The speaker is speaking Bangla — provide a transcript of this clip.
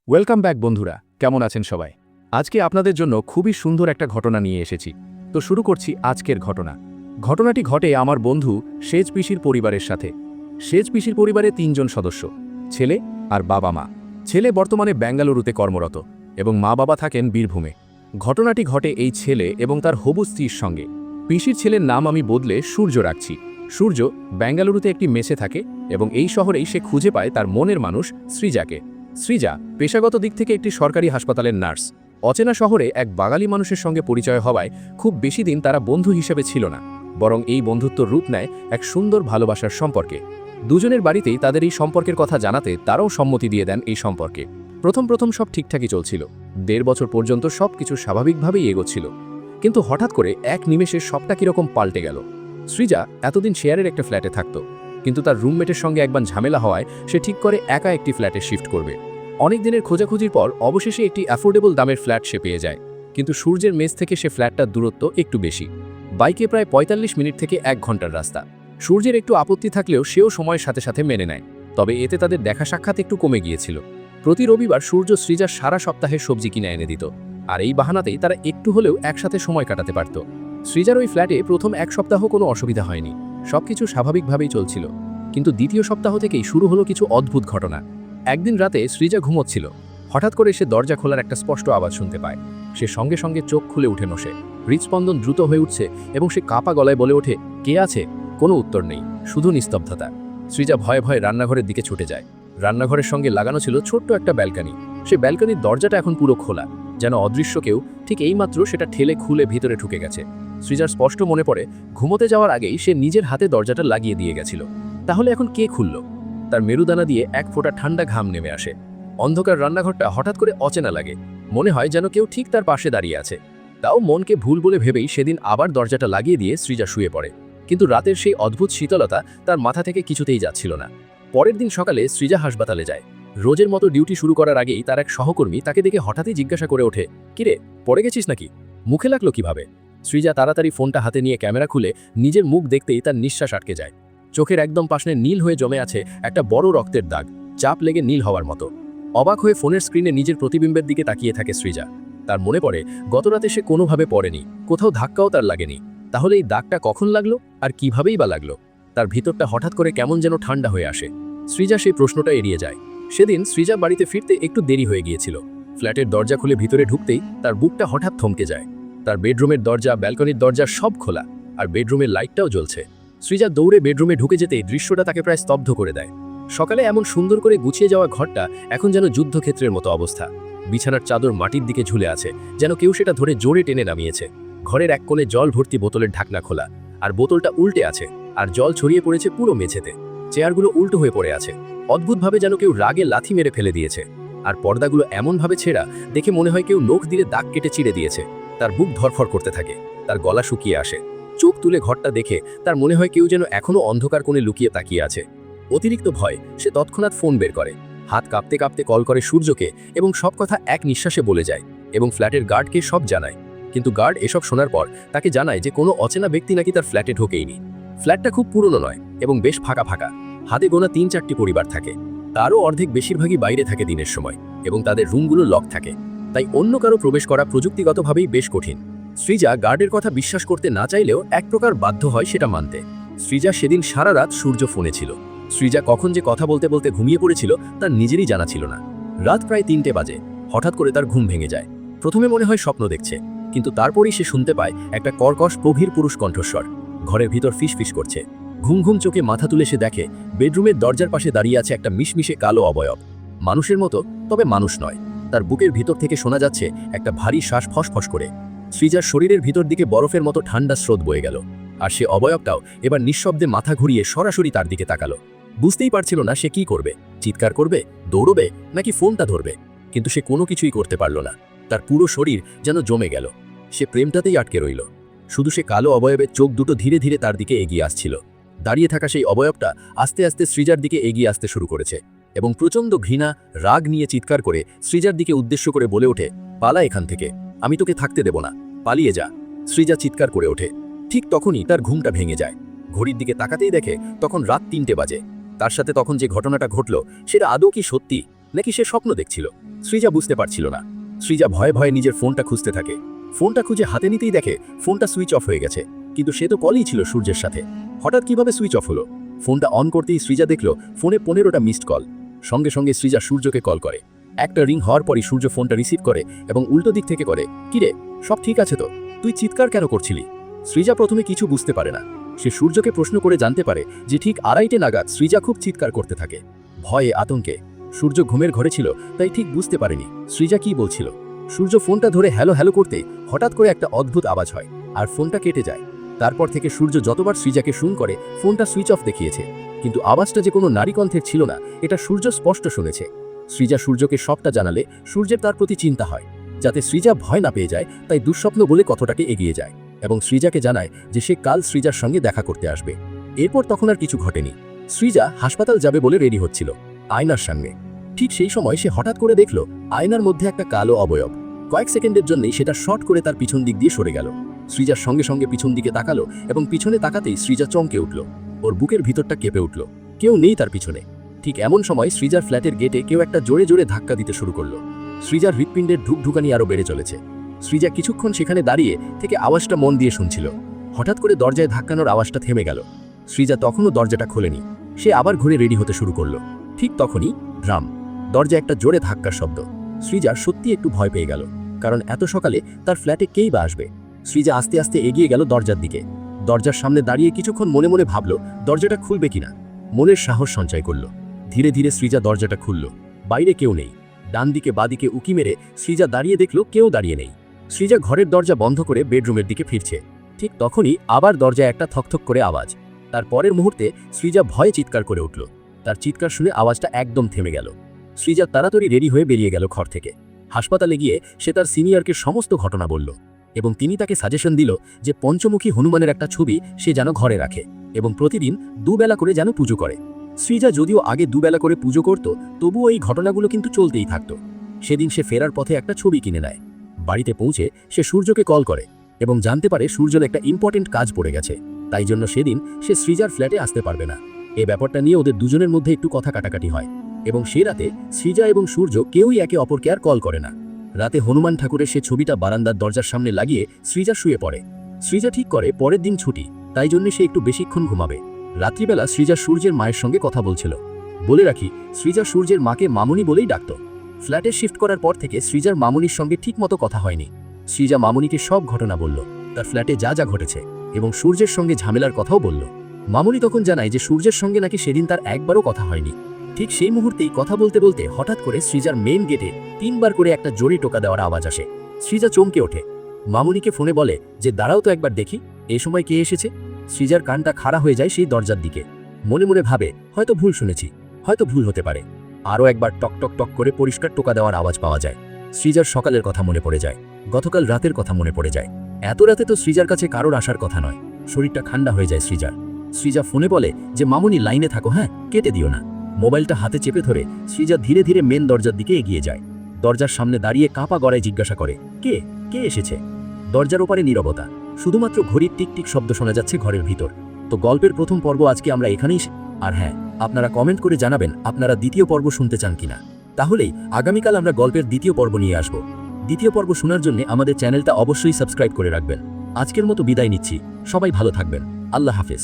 ওয়েলকাম ব্যাক বন্ধুরা, কেমন আছেন সবাই? আজকে আপনাদের জন্য খুবই সুন্দর একটা ঘটনা নিয়ে এসেছি। তো শুরু করছি আজকের ঘটনা। ঘটনাটি ঘটে আমার বন্ধু সেজ পিসির পরিবারের সাথে। সেজ পিসির পরিবারে ৩ জন সদস্য, ছেলে আর বাবা মা। ছেলে বর্তমানে বেঙ্গালুরুতে কর্মরত এবং মা বাবা থাকেন বীরভূমে। ঘটনাটি ঘটে এই ছেলে এবং তার হবু স্ত্রীর সঙ্গে। পিসির ছেলের নাম আমি বদলে সূর্য রাখছি। সূর্য বেঙ্গালুরুতে একটি মেসে থাকে এবং এই শহরেই সে খুঁজে পায় তার মনের মানুষ সৃজাকে। সৃজা পেশাগত দিক থেকে একটি সরকারি হাসপাতালের নার্স। অচেনা শহরে এক বাঙালি মানুষের সঙ্গে পরিচয় হওয়ায় খুব বেশি দিন তারা বন্ধু হিসেবে ছিল না, বরং এই বন্ধুত্ব রূপ নেয় এক সুন্দর ভালোবাসার সম্পর্কে। দুজনের বাড়িতেই তাদের এই সম্পর্কের কথা জানাতে তারাও সম্মতি দিয়ে দেন এই সম্পর্কে। প্রথম সব ঠিকঠাকই চলছিল, ১.৫ বছর পর্যন্ত সবকিছু স্বাভাবিকভাবেই এগোচ্ছিল। কিন্তু হঠাৎ করে এক নিমেষে সবটা কীরকম পাল্টে গেল। সৃজা এতদিন শেয়ারের একটা ফ্ল্যাটে থাকত, কিন্তু তার রুমমেটের সঙ্গে একবার ঝামেলা হওয়ায় সে ঠিক করে একা একটি ফ্ল্যাটে শিফট করবে। অনেক দিনের খোঁজাখুঁজির পর অবশেষে একটি অ্যাফোর্ডেবল দামের ফ্ল্যাট সে পেয়ে যায়। কিন্তু সূর্যের মেস থেকে সে ফ্ল্যাটটার দূরত্ব একটু বেশি, বাইকে প্রায় ৪৫ মিনিট থেকে ১ ঘন্টার রাস্তা। সূর্যের একটু আপত্তি থাকলেও সেও সময়ের সাথে সাথে মেনে নেয়, তবে এতে তাদের দেখা সাক্ষাৎ একটু কমে গিয়েছিল। প্রতি রবিবার সূর্য সৃজার সারা সপ্তাহে সবজি কিনে এনে দিত, আর এই বাহানাতেই তারা একটু হলেও একসাথে সময় কাটাতে পারত। সৃজার ওই ফ্ল্যাটে প্রথম ১ সপ্তাহ কোনো অসুবিধা হয়নি, সবকিছু স্বাভাবিকভাবেই চলছিল। কিন্তু দ্বিতীয় সপ্তাহ থেকেই শুরু হলো কিছু অদ্ভুত ঘটনা। একদিন রাতে সৃজা ঘুমোচ্ছিল, হঠাৎ করে সে দরজা খোলার একটা স্পষ্ট আওয়াজ শুনতে পায়। সে সঙ্গে সঙ্গে চোখ খুলে উঠে বসে। হৃদস্পন্দন দ্রুত হয়ে উঠছে এবং সে কাঁপা গলায় বলে ওঠে, কে আছে? কোনো উত্তর নেই, শুধু নিস্তব্ধতা। সৃজা ভয়ে ভয়ে রান্নাঘরের দিকে ছুটে যায়। রান্নাঘরের সঙ্গে লাগানো ছিল ছোট্ট একটা ব্যালকনি। সে ব্যালকনির দরজাটা এখন পুরো খোলা, যেন অদৃশ্য কেউ ঠিক এইমাত্র সেটা ঠেলে খুলে ভিতরে ঢুকে গেছে। সৃজার স্পষ্ট মনে পড়ে, ঘুমোতে যাওয়ার আগেই সে নিজের হাতে দরজাটা লাগিয়ে দিয়ে গেছিল। তাহলে এখন কে খুলল? তার মেরুদানা দিয়ে এক ফোঁটা ঠান্ডা ঘাম নেমে আসে। অন্ধকার রান্নাঘরটা হঠাৎ করে অচেনা লাগে, মনে হয় যেন কেউ ঠিক তার পাশে দাঁড়িয়ে আছে। তাও মনকে ভুল বলে ভেবেই সেদিন আবার দরজাটা লাগিয়ে দিয়ে সৃজা শুয়ে পড়ে। কিন্তু রাতের সেই অদ্ভুত শীতলতা তার মাথা থেকে কিছুতেই যাচ্ছিল না। পরের দিন সকালে সৃজা হাসপাতালে যায়। রোজের মতো ডিউটি শুরু করার আগেই তার এক সহকর্মী তাকে দেখে হঠাৎই জিজ্ঞাসা করে ওঠে, কিরে, পড়ে গেছিস নাকি? মুখে লাগলো কিভাবে? সৃজা তাড়াতাড়ি ফোনটা হাতে নিয়ে ক্যামেরা খুলে নিজের মুখ দেখতেই তার নিঃশ্বাস আটকে যায়। চোখের একদম পাশে নীল হয়ে জমে আছে একটা বড় রক্তের দাগ, চাপ লেগে নীল হওয়ার মতো। অবাক হয়ে ফোনের স্ক্রিনে নিজের প্রতিবিম্বের দিকে তাকিয়ে থাকে সৃজা। তার মনে পড়ে গতরাতে সে কোনোভাবে পড়েনি, কোথাও ধাক্কাও তার লাগেনি। তাহলে এই দাগটা কখন লাগলো আর কিভাবেই বা লাগলো? তার ভিতরটা হঠাৎ করে কেমন যেন ঠান্ডা হয়ে আসে। সৃজা সেই প্রশ্নটা এড়িয়ে যায়। সেদিন সৃজা বাড়িতে ফিরতে একটু দেরি হয়ে গিয়েছিল। ফ্ল্যাটের দরজা খুলে ভিতরে ঢুকতেই তার বুকটা হঠাৎ থমকে যায়। তার বেডরুমের দরজা, ব্যালকনির দরজা সব খোলা, আর বেডরুমের লাইটটাও জ্বলছে। সৃজা দৌড়ে বেডরুমে ঢুকে যেতেই দৃশ্যটা তাকে প্রায় স্তব্ধ করে দেয়। সকালে এমন সুন্দর করে গুছিয়ে যাওয়া ঘরটা এখন যেন যুদ্ধক্ষেত্রের মতো অবস্থা। বিছানার চাদর মাটির দিকে ঝুলে আছে, যেন কেউ সেটা ধরে জোরে টেনে নামিয়েছে। ঘরের এক কোণে জল ভর্তি বোতলের ঢাকনা খোলা, আর বোতলটা উল্টে আছে, আর জল ছড়িয়ে পড়েছে পুরো মেঝেতে। চেয়ারগুলো উল্টো হয়ে পড়ে আছে, অদ্ভুতভাবে যেন কেউ রাগে লাথি মেরে ফেলে দিয়েছে। আর পর্দাগুলো এমনভাবে ছেঁড়া, দেখে মনে হয় কেউ নখ দিয়ে দাগ কেটে চিড়ে দিয়েছে। তার বুক ধরফর করতে থাকে, তার গলা শুকিয়ে আসে। চোখ তুলে ঘরটা দেখে তার মনে হয় কেউ যেন এখনো অন্ধকার কোণে লুকিয়ে তাকিয়ে আছে। অতিরিক্ত ভয় সে তৎক্ষণাৎ ফোন বের করে, হাত কাঁপতে কাঁপতে কল করে সূর্যকে এবং সব কথা এক নিঃশ্বাসে বলে যায়, এবং ফ্ল্যাটের গার্ডকে সব জানায়। কিন্তু গার্ড এসব শোনার পর তাকে জানায় যে কোনো অচেনা ব্যক্তি নাকি তার ফ্ল্যাটে ঢোকেইনি। ফ্ল্যাটটা খুব পুরনো নয় এবং বেশ ফাঁকা ফাঁকা, হাতে গোনা ৩-৪টি পরিবার থাকে। তারও অর্ধেক বেশিরভাগই বাইরে থাকে দিনের সময়, এবং তাদের রুমগুলো লক থাকে। তাই অন্য কারো প্রবেশ করা প্রযুক্তিগতভাবেই বেশ কঠিন। সৃজা গার্ডের কথা বিশ্বাস করতে না চাইলেও এক প্রকার বাধ্য হয় সেটা মানতে। সৃজা সেদিন সারা রাত সূর্য ফোনে ছিল। সৃজা কখন যে কথা বলতে বলতে ঘুমিয়ে পড়েছিল তার নিজেরই জানা ছিল না। রাত প্রায় ৩টে বাজে, হঠাৎ করে তার ঘুম ভেঙে যায়। প্রথমে মনে হয় স্বপ্ন দেখছে, কিন্তু তারপরই সে শুনতে পায় একটা কর্কশ গভীর পুরুষ কণ্ঠস্বর ঘরের ভিতর ফিসফিস করছে। ঘুম ঘুম চোখে মাথা তুলে সে দেখে বেডরুমের দরজার পাশে দাঁড়িয়ে আছে একটা মিশমিশে কালো অবয়ব। মানুষের মতো, তবে মানুষ নয়। তার বুকের ভিতর থেকে শোনা যাচ্ছে একটা ভারী শ্বাস ফসফস করে। সৃজার শরীরের ভিতর দিকে বরফের মতো ঠান্ডা স্রোত বয়ে গেল, আর সে অবয়বটাও এবার নিঃশব্দে মাথা ঘুরিয়ে সরাসরি তার দিকে তাকালো। বুঝতেই পারছিল না সে কি করবে, চিৎকার করবে, দৌড়বে, নাকি ফোনটা ধরবে। কিন্তু সে কোনো কিছুই করতে পারল না। তার পুরো শরীর যেন জমে গেল। সে প্রেমটাতেই আটকে রইল। শুধু সে কালো অবয়বের চোখ দুটো ধীরে ধীরে তার দিকে এগিয়ে আসছিল। দাঁড়িয়ে থাকা সেই অবয়বটা আস্তে আস্তে সৃজার দিকে এগিয়ে আসতে শুরু করেছে, এবং প্রচণ্ড ঘৃণা, রাগ নিয়ে চিৎকার করে সৃজার দিকে উদ্দেশ্য করে বলে ওঠে, পালা এখান থেকে, আমি তোকে থাকতে দেব না, পালিয়ে যা। সৃজা চিৎকার করে ওঠে। ঠিক তখনই তার ঘুমটা ভেঙে যায়। ঘড়ির দিকে তাকাতেই দেখে তখন রাত ৩টে বাজে। তার সাথে তখন যে ঘটনাটা ঘটল সেটা আদৌ কি সত্যি, নাকি সে স্বপ্ন দেখছিল সৃজা বুঝতে পারছিল না। সৃজা ভয়ে ভয়ে নিজের ফোনটা খুঁজতে থাকে। ফোনটা খুঁজে হাতে নিতেই দেখে ফোনটা সুইচ অফ হয়ে গেছে, কিন্তু সে তো কলই ছিল সূর্যের সাথে। হঠাৎ কিভাবে সুইচ অফ হলো? ফোনটা অন করতেই সৃজা দেখল ফোনে 15টা মিসড কল। সঙ্গে সঙ্গে সৃজা সূর্যকে কল করে। একটা রিং হওয়ার পরই সূর্য ফোনটা রিসিভ করে এবং উল্টো দিক থেকে করে, কিরে, সব ঠিক আছে তো? তুই চিৎকার কেন করছিলি? সৃজা প্রথমে কিছু বুঝতে পারে না। সে সূর্যকে প্রশ্ন করে জানতে পারে যে ঠিক 2:30 নাগাদ সৃজা খুব চিৎকার করতে থাকে, ভয়ে আতঙ্কে। সূর্য ঘুমের ঘরে ছিল, তাই ঠিক বুঝতে পারেনি সৃজা কি বলছিল। সূর্য ফোনটা ধরে হ্যালো হ্যালো করতে হঠাৎ করে একটা অদ্ভুত আওয়াজ হয় আর ফোনটা কেটে যায়। তারপর থেকে সূর্য যতবার সৃজাকে ফোন করে ফোনটা সুইচ অফ দেখিয়েছে, কিন্তু আওয়াজটা যে কোনো নারী কণ্ঠের ছিল না, এটা সূর্য স্পষ্ট শুনেছে। সৃজা সূর্যকে সবটা জানালে সূর্যের তার প্রতি চিন্তা হয়, যাতে সৃজা ভয় না পেয়ে যায়, তাই দুঃস্বপ্ন বলে কথাটাকে এগিয়ে যায় এবং সৃজাকে জানায় যে সে কাল সৃজার সঙ্গে দেখা করতে আসবে। এরপর তখন আর কিছু ঘটেনি। সৃজা হাসপাতাল যাবে বলে রেডি হচ্ছিল আয়নার সামনে। ঠিক সেই সময় সে হঠাৎ করে দেখল আয়নার মধ্যে একটা কালো অবয়ব। কয়েক সেকেন্ডের জন্যই সেটা শর্ট করে তার পিছন দিক দিয়ে সরে গেল। সৃজার সঙ্গে সঙ্গে পিছন দিকে তাকালো এবং পিছনে তাকাতেই সৃজা চমকে উঠল। ওর বুকের ভিতরটা কেঁপে উঠল। কেউ নেই তার পিছনে। ঠিক এমন সময় সৃজার ফ্ল্যাটের গেটে কেউ একটা জোরে জোরে ধাক্কা দিতে শুরু করলো। সৃজার হৃৎপিণ্ডের ঢুকঢুকানি আরও বেড়ে চলেছে। সৃজা কিছুক্ষণ সেখানে দাঁড়িয়ে থেকে আওয়াজটা মন দিয়ে শুনছিল। হঠাৎ করে দরজায় ধাক্কানোর আওয়াজটা থেমে গেল। সৃজা তখনও দরজাটা খোলেনি। সে আবার ঘুরে রেডি হতে শুরু করলো। ঠিক তখনই ড্রাম, দরজায় একটা জোরে ধাক্কার শব্দ। সৃজা সত্যি একটু ভয় পেয়ে গেল, কারণ এত সকালে তার ফ্ল্যাটে কেই বা আসবে। সৃজা আস্তে আস্তে এগিয়ে গেল দরজার দিকে। দরজার সামনে দাঁড়িয়ে কিছুক্ষণ মনে মনে ভাবল দরজাটা খুলবে কিনা। মনের সাহস সঞ্চয় করল। ধীরে ধীরে সৃজা দরজাটা খুলল। বাইরে কেউ নেই। ডান দিকে বাদিকে উকি মেরে সৃজা দাঁড়িয়ে দেখল কেউ দাঁড়িয়ে নেই। সৃজা ঘরের দরজা বন্ধ করে বেডরুমের দিকে ফিরছে। ঠিক তখনই আবার দরজায় একটা থকথক করে আওয়াজ। তার পরের মুহূর্তে সৃজা ভয়ে চিৎকার করে উঠল। তার চিৎকার শুনে আওয়াজটা একদম থেমে গেল। সৃজা তাড়াতাড়ি রেডি হয়ে বেরিয়ে গেল ঘর থেকে। হাসপাতালে গিয়ে সে তার সিনিয়রকে সমস্ত ঘটনা বলল এবং তিনি তাকে সাজেশন দিল যে পঞ্চমুখী হনুমানের একটা ছবি সে যেন ঘরে রাখে এবং প্রতিদিন দুবেলা করে যেন পুজো করে। সৃজা যদিও আগে দুবেলা করে পুজো করত, তবুও এই ঘটনাগুলো কিন্তু চলতেই থাকত। সেদিন সে ফেরার পথে একটা ছবি কিনে নেয়। বাড়িতে পৌঁছে সে সূর্যকে কল করে এবং জানতে পারে সূর্যর একটা ইম্পর্টেন্ট কাজ পড়ে গেছে, তাই জন্য সেদিন সে সৃজার ফ্ল্যাটে আসতে পারবে না। এই ব্যাপারটা নিয়ে ওদের দুজনের মধ্যে একটু কথা কাটাকাটি হয় এবং সে রাতে সৃজা এবং সূর্য কেউই একে অপরকে আর কল করে না। রাতে হনুমান ঠাকুরের সে ছবিটা বারান্দার দরজার সামনে লাগিয়ে সৃজা শুয়ে পড়ে। সৃজা ঠিক করে পরের দিন ছুটি, তাই জন্য সে একটু বেশিক্ষণ ঘুমাবে। রাত্রিবেলা সৃজা সূর্যের মায়ের সঙ্গে কথা বলছিল। বলে রাখি, সৃজা সূর্যের মাকে মামুনি বলেই ডাকত। ফ্ল্যাটে শিফট করার পর থেকে সৃজার মামুনির সঙ্গে ঠিকমতো কথা হয়নি। সৃজা মামুনিকে সব ঘটনা বলল, তার ফ্ল্যাটে যা যা ঘটেছে এবং সূর্যের সঙ্গে ঝামেলার কথাও বলল। মামুনি তখন জানায় যে সূর্যের সঙ্গে নাকি সেদিন তার একবারও কথা হয়নি। ঠিক সেই মুহূর্তেই কথা বলতে বলতে হঠাৎ করে সৃজার মেইন গেটে 3বার করে একটা জোরে টোকা দেওয়ার আওয়াজ আসে। সৃজা চমকে ওঠে। মামুনিকে ফোনে বলে যে দাঁড়াও তো একবার দেখি এই সময় কে এসেছে। সৃজার কানটা খাড়া হয়ে যায় সেই দরজার দিকে। মনে মনে ভাবে হয়তো ভুল শুনেছি, হয়তো ভুল হতে পারে। আরও একবার টক টক টক করে পরিষ্কার টোকা দেওয়ার আওয়াজ পাওয়া যায়। সৃজার সকালের কথা মনে পড়ে যায়, গতকাল রাতের কথা মনে পড়ে যায়। এত রাতে তো সৃজার কাছে কারোর আসার কথা নয়। শরীরটা ঠান্ডা হয়ে যায় সৃজার। সৃজা ফোনে বলে যে মামুনি লাইনে থাকো, হ্যাঁ, কেটে দিও না। মোবাইলটা হাতে চেপে ধরে সৃজা ধীরে ধীরে মেন দরজার দিকে এগিয়ে যায়। দরজার সামনে দাঁড়িয়ে কাঁপা গলায় জিজ্ঞাসা করে, কে কে এসেছে? দরজার ওপারে নীরবতা, শুধুমাত্র ঘড়ির টিকটিক শব্দ শোনা যাচ্ছে ঘরের ভিতর। তো গল্পের প্রথম পর্ব আজকে আমরা এখানেই। আর হ্যাঁ, আপনারা কমেন্ট করে জানাবেন আপনারা দ্বিতীয় পর্ব শুনতে চান কিনা। তাহলেই আগামীকাল আমরা গল্পের দ্বিতীয় পর্ব নিয়ে আসব। দ্বিতীয় পর্ব শোনার জন্য আমাদের চ্যানেলটা অবশ্যই সাবস্ক্রাইব করে রাখবেন। আজকের মতো বিদায় নিচ্ছি, সবাই ভালো থাকবেন। আল্লাহ হাফেজ।